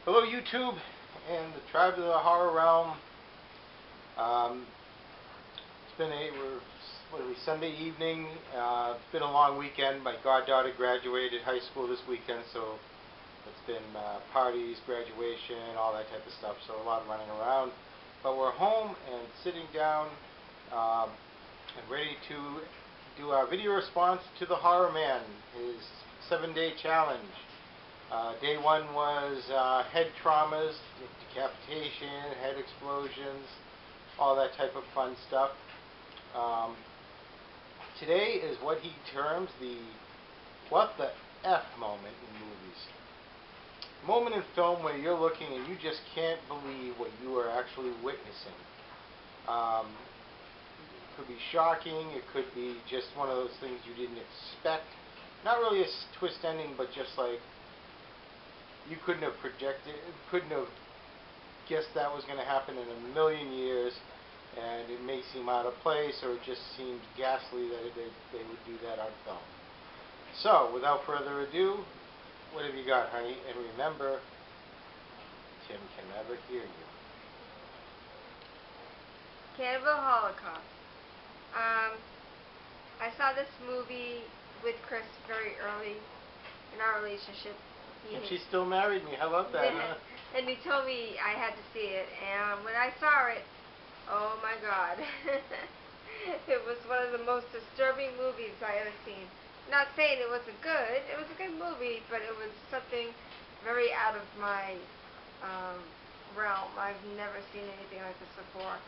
Hello YouTube and the tribes of the horror realm. It's been Sunday evening. It's been a long weekend. My goddaughter graduated high school this weekend, so it's been parties, graduation, all that type of stuff, so a lot of running around. But we're home and sitting down and ready to do our video response to the HORRORman, his 7-day challenge. Day one was head traumas, decapitation, head explosions, all that type of fun stuff. Today is what he terms the what the F moment in movies. Moment in film where you're looking and you just can't believe what you are actually witnessing. It could be shocking, it could be just one of those things you didn't expect. Not really a twist ending, but just like you couldn't have guessed that was going to happen in a million years, and it may seem out of place, or it just seems ghastly that they would do that on film. So, without further ado, what have you got, honey? And remember, Tim can never hear you. Cannibal Holocaust. I saw this movie with Chris very early in our relationship. And she still married me. How about that, huh? And he told me I had to see it, and when I saw it, oh my God. It was one of the most disturbing movies I ever seen. Not saying it wasn't good, it was a good movie, but it was something very out of my realm. I've never seen anything like this before.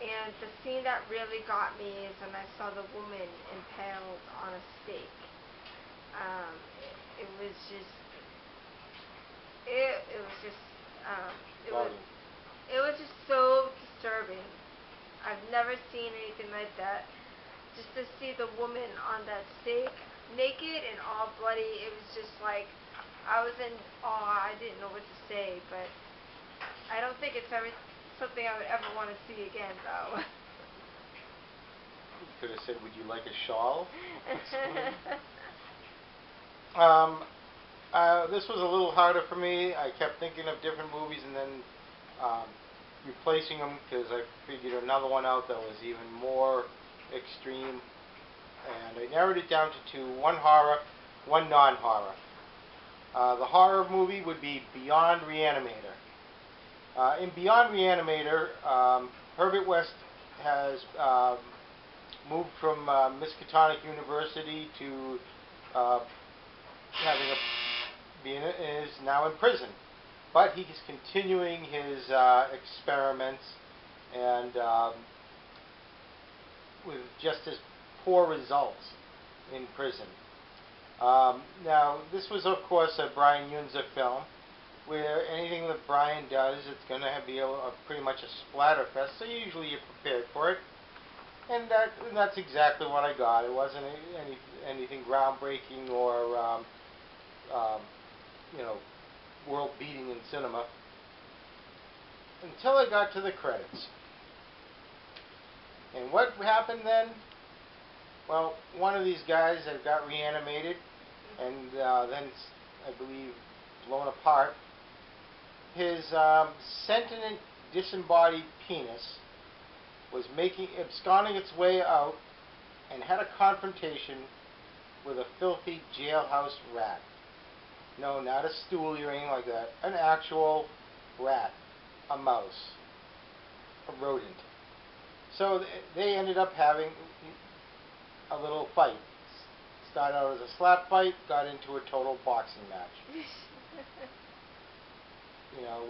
And the scene that really got me is when I saw the woman impaled on a stake. It was just so disturbing. I've never seen anything like that. Just to see the woman on that stake, naked and all bloody, it was just like, I was in awe. I didn't know what to say, but I don't think it's something I would ever want to see again, though. You could have said, would you like a shawl? This was a little harder for me. I kept thinking of different movies and then replacing them because I figured another one out that was even more extreme. And I narrowed it down to two, one horror, one non-horror. The horror movie would be Beyond Reanimator. In Beyond Reanimator, Herbert West has moved from Miskatonic University to is now in prison, but he's continuing his experiments and with just as poor results in prison. Now, this was, of course, a Brian Yunza film, where anything that Brian does, it's going to be pretty much a splatter fest, so usually you're prepared for it. And that's exactly what I got. It wasn't anything groundbreaking or world-beating in cinema until I got to the credits. And what happened then? Well, one of these guys that got reanimated and then, I believe, blown apart, his sentient disembodied penis was absconding its way out and had a confrontation with a filthy jailhouse rat. No, not a stool or anything like that. An actual rat. A mouse. A rodent. So they ended up having a little fight. Started out as a slap fight, got into a total boxing match.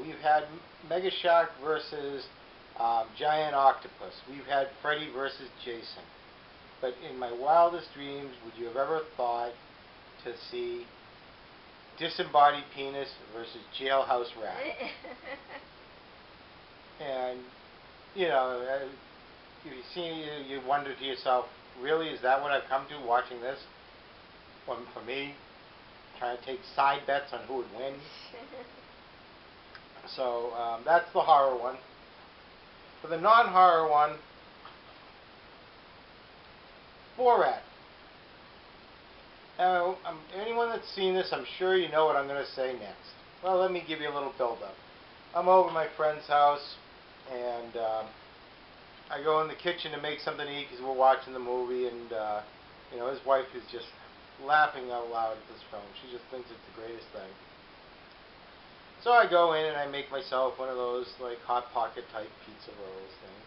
We've had Mega Shark versus Giant Octopus. We've had Freddy versus Jason. But in my wildest dreams, would you have ever thought to see disembodied penis versus jailhouse rat? And, you wonder to yourself, really, is that what I've come to watching this? For me, trying to take side bets on who would win. So, that's the horror one. For the non-horror one, Borat. Now, anyone that's seen this, I'm sure you know what I'm going to say next. Well, let me give you a little build-up. I'm over at my friend's house, and I go in the kitchen to make something to eat because we're watching the movie, and his wife is just laughing out loud at this film. She just thinks it's the greatest thing. So I go in and I make myself one of those like Hot Pocket type pizza rolls things.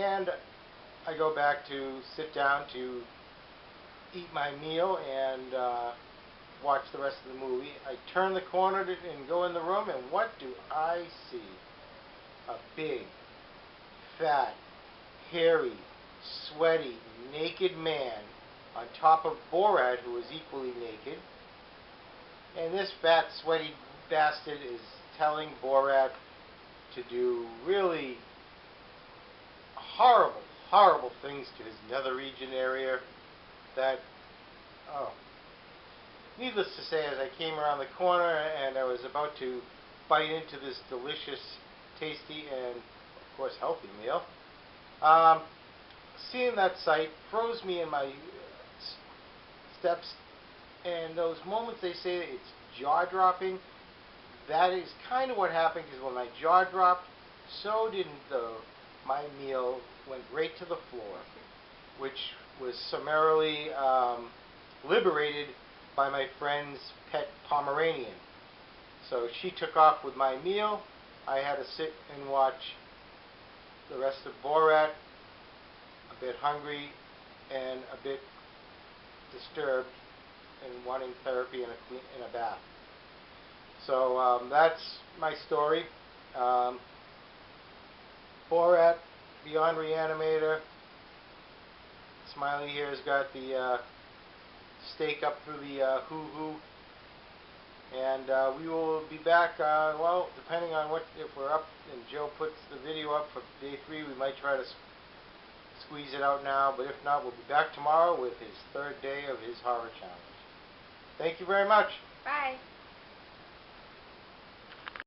And I go back to sit down to eat my meal and watch the rest of the movie. I turn the corner and go in the room, and what do I see? A big, fat, hairy, sweaty, naked man on top of Borat, who is equally naked. And this fat, sweaty bastard is telling Borat to do really horrible, horrible things to his nether region area that, needless to say, as I came around the corner and I was about to bite into this delicious, tasty, and, of course, healthy meal, seeing that sight froze me in my steps. And those moments they say that it's jaw-dropping, that is kind of what happened, because when my jaw dropped, so did my meal went right to the floor, which was summarily liberated by my friend's pet Pomeranian. So she took off with my meal. I had to sit and watch the rest of Borat, a bit hungry and a bit disturbed and wanting therapy and a bath. So that's my story. Borat, Beyond Reanimator. Smiley here has got the stake up through the hoo-hoo. And we will be back, well, depending on if we're up and Joe puts the video up for day 3, we might try to squeeze it out now, but if not, we'll be back tomorrow with his 3rd day of his horror challenge. Thank you very much. Bye.